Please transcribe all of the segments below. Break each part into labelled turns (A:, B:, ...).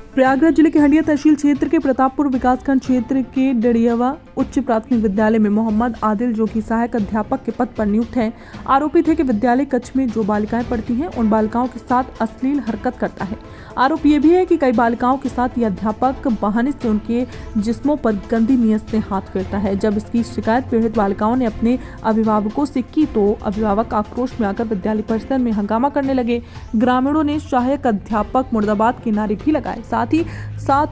A: प्रयागराज जिले के हंडिया तहसील क्षेत्र के प्रतापपुर विकासखंड क्षेत्र के डड़ियावा उच्च प्राथमिक विद्यालय में मोहम्मद आदिल, जो कि सहायक अध्यापक के पद पर नियुक्त हैं, आरोपित है कि विद्यालय कक्ष में जो बालिकाएं पढ़ती हैं उन बालिकाओं के साथ अश्लील हरकत करता है। आरोप ये भी है कि कई बालिकाओं के साथ यह अध्यापक बहाने से उनके जिस्मों पर गंदी नीयत से हाथ फेरता है। जब इसकी शिकायत पीड़ित बालिकाओं ने अपने अभिभावकों से की तो अभिभावक आक्रोश में आकर विद्यालय परिसर में हंगामा करने लगे। ग्रामीणों ने सहायक अध्यापक मुर्दाबाद के नारे भी लगाए। साथ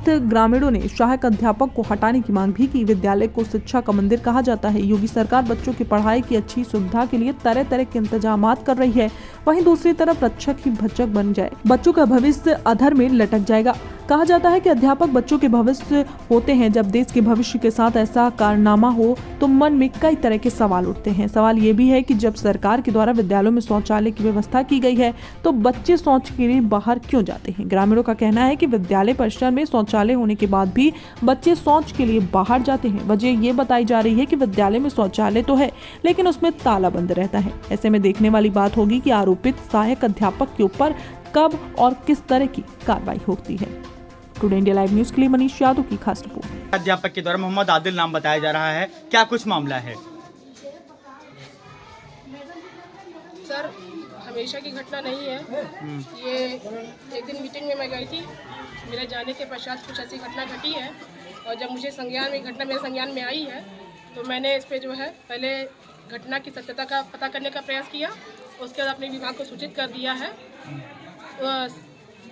A: ही ग्रामीणों ने सहायक अध्यापक को हटाने की मांग भी की। विद्यालय को शिक्षा का मंदिर कहा जाता है। योगी सरकार बच्चों की पढ़ाई की अच्छी सुविधा के लिए तरह तरह के इंतजामात कर रही है, वहीं दूसरी तरफ रक्षक ही भक्षक बन जाए, बच्चों का भविष्य अधर में लटक जाएगा। कहा जाता है कि अध्यापक बच्चों के भविष्य होते हैं। जब देश के भविष्य के साथ ऐसा कारनामा हो तो मन में कई तरह के सवाल उठते हैं। सवाल ये भी है कि जब सरकार के द्वारा विद्यालयों में शौचालय की व्यवस्था की गई है तो बच्चे शौच के लिए बाहर क्यों जाते हैं। ग्रामीणों का कहना है कि विद्यालय परिसर में शौचालय होने के बाद भी बच्चे शौच के लिए बाहर जाते हैं। वजह ये बताई जा रही है कि विद्यालय में शौचालय तो है लेकिन उसमें ताला बंद रहता है। ऐसे में देखने वाली बात होगी कि आरोपित सहायक अध्यापक के ऊपर कब और किस तरह की कार्रवाई होती है। टुडे इंडिया लाइव न्यूज के लिए मनीष यादव की खास रिपोर्ट।
B: अध्यापक के द्वारा मोहम्मद आदिल नाम बताया जा रहा है, क्या कुछ मामला है?
C: सर, हमेशा की घटना नहीं है। ये एक दिन मीटिंग में मैं गई थी, मेरे जाने के पश्चात कुछ ऐसी घटना घटी है और जब मुझे संज्ञान में घटना मेरे संज्ञान में आई है तो मैंने इस पे जो है पहले घटना की सत्यता का पता करने का प्रयास किया। उसके बाद अपने विभाग को सूचित कर दिया है।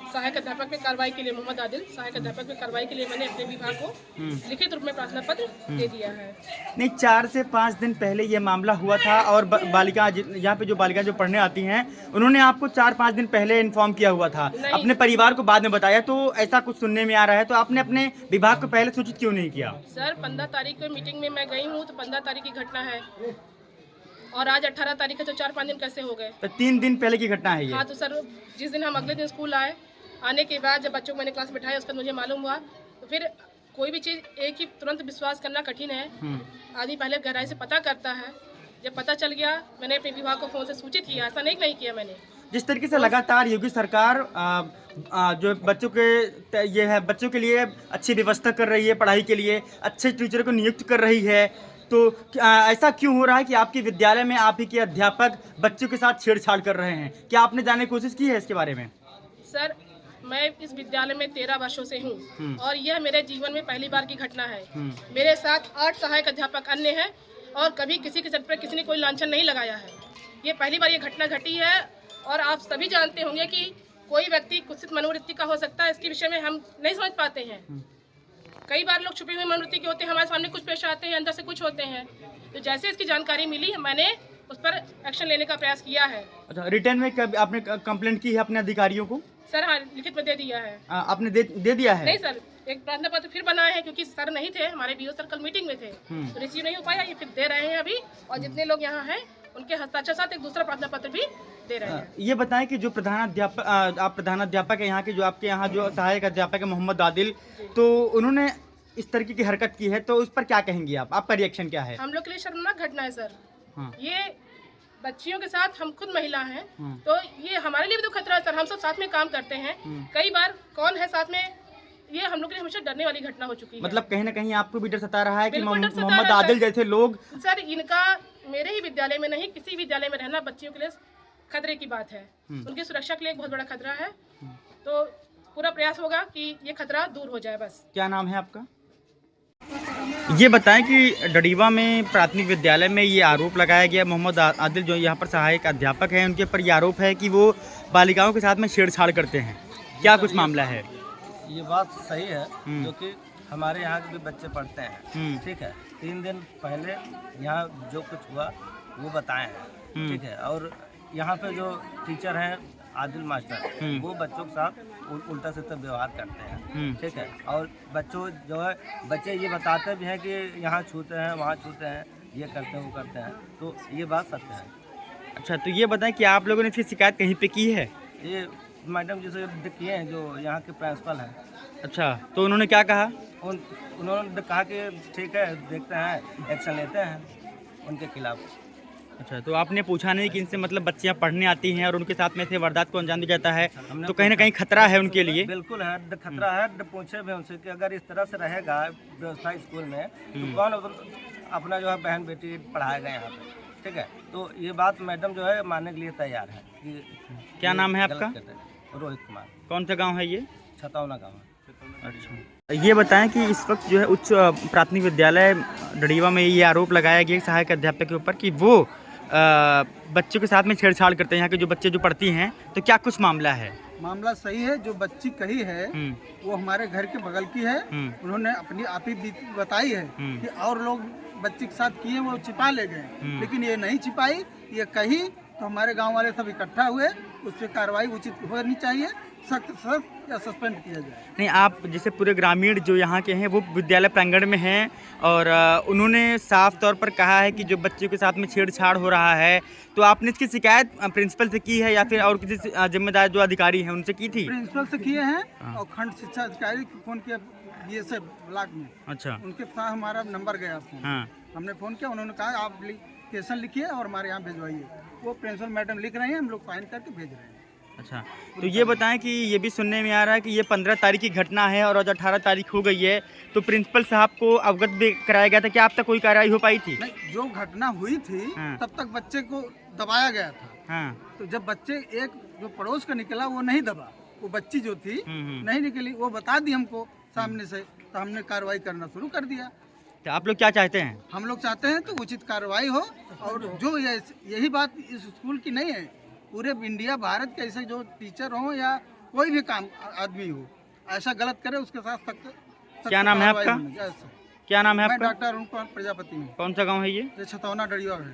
C: सहायक अध्यापक में कार्रवाई के लिए मोहम्मद आदिल सहायक अध्यापक में कार्रवाई के लिए मैंने अपने विभाग को लिखित रूप में प्रार्थना पत्र दे दिया है।
B: नहीं, 4 से 5 दिन पहले ये मामला हुआ था और बालिका यहाँ पे जो बालिका जो पढ़ने आती हैं उन्होंने आपको 4-5 दिन पहले इन्फॉर्म किया हुआ था, अपने परिवार को बाद में बताया, तो ऐसा कुछ सुनने में आ रहा है। तो आपने अपने विभाग को पहले सूचित क्यों नहीं किया?
C: सर, 15 तारीख को मीटिंग में मैं गई हूँ तो 15 तारीख की घटना है और आज 18 तारीख है तो 4-5 दिन कैसे हो गए?
B: तो 3 दिन पहले की घटना है ये।
C: हाँ, तो सर जिस दिन हम अगले दिन स्कूल आए, आने के बाद जब बच्चों को मैंने क्लास बैठाया उसका मुझे मालूम हुआ तो फिर कोई भी चीज़ एक ही तुरंत विश्वास करना कठिन है। आदमी पहले गहराई से पता करता है। जब पता चल गया मैंने अपने विभाग को फ़ोन से सूचित किया, ऐसा नहीं किया मैंने।
B: जिस तरीके से लगातार योगी सरकार जो बच्चों के ये है बच्चों के लिए अच्छी व्यवस्था कर रही है, पढ़ाई के लिए अच्छे टीचर को नियुक्त कर रही है, तो ऐसा क्यों हो रहा है कि आपके विद्यालय में आप ही के अध्यापक बच्चों के साथ छेड़छाड़ कर रहे हैं? क्या आपने जानने की कोशिश की है इसके बारे में?
C: सर, मैं इस विद्यालय में 13 वर्षों से हूँ और यह मेरे जीवन में पहली बार की घटना है। मेरे साथ 8 सहायक अध्यापक अन्य हैं और कभी किसी के सर पर किसी ने कोई लांछन नहीं लगाया है। ये पहली बार ये घटना घटी है और आप सभी जानते होंगे कि कोई व्यक्ति कुत्सित मनोवृत्ति का हो सकता है, इसके विषय में हम नहीं समझ पाते हैं। कई बार लोग छुपी हुई मनोवृत्ति के होते हैं, हमारे सामने कुछ पेश आते हैं, अंदर से कुछ होते हैं। तो जैसे इसकी जानकारी मिली मैंने उस पर एक्शन लेने का प्रयास किया है।
B: अच्छा, रिटर्न में कब आपने कंप्लेंट की है अपने अधिकारियों को?
C: सर हाँ, लिखित में दे दिया है।
B: आपने दे दिया है?
C: नहीं सर, एक प्रार्थना पत्र फिर बनाए हैं क्योंकि सर नहीं थे, हमारे बीओ सर कल मीटिंग में थे तो रिसीव नहीं हो पाया। ये फिर दे रहे हैं अभी और जितने लोग यहाँ हैं उनके हस्ताक्षर साथ एक दूसरा प्रार्थना पत्र भी दे रहे हैं।
B: ये बताएं कि जो आप प्रधानाध्यापक है यहाँ के, जो आपके यहाँ जो सहायक अध्यापक है मोहम्मद आदिल, तो उन्होंने इस तरीके की हरकत की है तो उस पर क्या कहेंगी आप? आपका रिएक्शन क्या है?
C: हम लोग के लिए शर्मनाक घटना है सर।
B: हाँ।
C: ये बच्चियों के साथ, हम खुद महिला हैं तो ये हमारे लिए भी तो खतरा है सर। हम सब साथ में काम करते हैं, कई बार कौन है साथ में, ये हम लोग के लिए हमेशा डरने वाली घटना हो चुकी है।
B: मतलब कहीं ना कहीं आपको भी डर सता रहा है कि
C: बिल्कुल डर सता
B: मोहम्मद
C: रहा है
B: आदिल जैसे लोग।
C: सर, इनका मेरे ही विद्यालय में नहीं किसी विद्यालय में रहना बच्चियों के लिए खतरे की बात है। उनकी सुरक्षा के लिए एक बहुत बड़ा खतरा है। तो पूरा प्रयास होगा कि ये खतरा दूर हो जाए। बस।
B: क्या नाम है आपका? ये बताएं कि डड़ीवा में प्राथमिक विद्यालय में ये आरोप लगाया गया, मोहम्मद आदिल जो यहाँ पर सहायक अध्यापक हैं उनके ऊपर ये आरोप है कि वो बालिकाओं के साथ में छेड़छाड़ करते हैं। क्या कुछ मामला है?
D: ये बात सही है क्योंकि हमारे यहाँ के भी बच्चे पढ़ते हैं, ठीक है। 3 दिन पहले यहाँ जो कुछ हुआ वो बताए हैं, ठीक है। और यहाँ पे जो टीचर हैं आदिल मास्टर, वो बच्चों के साथ उल्टा सीधा व्यवहार करते हैं, ठीक है। और बच्चों जो है बच्चे ये बताते भी हैं कि यहाँ छूते हैं, वहाँ छूते हैं, ये करते हैं, वो करते हैं, तो ये बात सत्य है।
B: अच्छा, तो ये बताएं कि आप लोगों ने इसकी शिकायत कहीं पे की है?
D: ये मैडम जी से किए हैं जो यहाँ के प्रिंसिपल हैं।
B: अच्छा, तो उन्होंने क्या कहा?
D: उन्होंने कहा कि ठीक है, देखते हैं, एक्शन लेते हैं उनके खिलाफ।
B: अच्छा, तो आपने पूछा नहीं कि इनसे मतलब बच्चियां पढ़ने आती हैं और उनके साथ में से वारदात को अंजाम दिया जाता है,
D: हमने
B: तो कहीं ना कहीं खतरा है उनके लिए?
D: बिल्कुल है, खतरा है। पूछे भी उनसे कि अगर इस तरह से रहेगा व्यवस्था स्कूल में तो कौन अपना जो है बहन बेटी पढ़ाएगा यहाँ पे, ठीक है। तो ये बात मैडम जो है मानने के लिए तैयार है कि
B: क्या नाम है आपका?
D: रोहित कुमार।
B: कौन सा गाँव है ये?
D: छतौना गाँव है।
B: अच्छा, ये बताएं कि इस वक्त जो है उच्च प्राथमिक विद्यालय डड़ीवा में ये आरोप लगाया गया सहायक अध्यापक के ऊपर कि वो बच्चों के साथ में छेड़छाड़ करते हैं, यहाँ के जो बच्चे जो पढ़ती हैं, तो क्या कुछ मामला है?
E: मामला सही है। जो बच्ची कही है वो हमारे घर के बगल की है। उन्होंने अपनी आप ही बताई है कि और लोग बच्ची के साथ किए वो छिपा ले गए, लेकिन ये नहीं छिपाई, ये कही। तो हमारे गांव वाले सब इकट्ठा हुए, उस पर कार्रवाई उचित होनी चाहिए, सख्त सख्त या सस्पेंड किया जाए।
B: नहीं, आप जैसे पूरे ग्रामीण जो यहाँ के हैं वो विद्यालय प्रांगण में हैं और उन्होंने साफ तौर पर कहा है कि जो बच्चों के साथ में छेड़छाड़ हो रहा है, तो आपने इसकी शिकायत प्रिंसिपल से की है या फिर और किसी जिम्मेदार जो अधिकारी हैं उनसे की थी?
E: प्रिंसिपल से किए हैं और खंड शिक्षा अधिकारी को फोन किया BSF ब्लॉक में।
B: अच्छा,
E: उनके साथ हमारा नंबर गया फोन।
B: हाँ,
E: हमने फ़ोन किया, उन्होंने कहा आप एप्लीकेशन लिखिए और हमारे यहाँ भिजवाइए। वो प्रिंसिपल मैडम लिख रहे हैं, हम लोग साइन करके भेज रहे हैं।
B: अच्छा, तो ये बताएं कि ये भी सुनने में आ रहा है कि ये 15 तारीख की घटना है और आज 18 तारीख हो गई है, तो प्रिंसिपल साहब को अवगत भी कराया गया था, क्या अब तक कोई कार्रवाई हो पाई थी?
E: नहीं, जो घटना हुई थी
B: हाँ।
E: तब तक बच्चे को दबाया गया था।
B: हाँ,
E: तो जब बच्चे एक जो पड़ोस का निकला वो नहीं दबा, वो बच्ची जो थी नहीं निकली, वो बता दी हमको सामने से, तो हमने कार्रवाई करना शुरू कर दिया।
B: तो आप लोग क्या चाहते हैं?
E: हम लोग चाहते हैं तो उचित कार्रवाई हो, और जो यही बात इस स्कूल की नहीं है, पूरे इंडिया भारत के ऐसे जो टीचर हो या कोई भी काम आदमी हो, ऐसा गलत करे उसके साथ सख्त।
B: क्या नाम है आपका? क्या नाम है
E: मैं
B: आपका?
E: डॉक्टर अरुण कुमार प्रजापति हूँ।
B: कौन सा गांव है ये?
E: छतौना डड़िया है।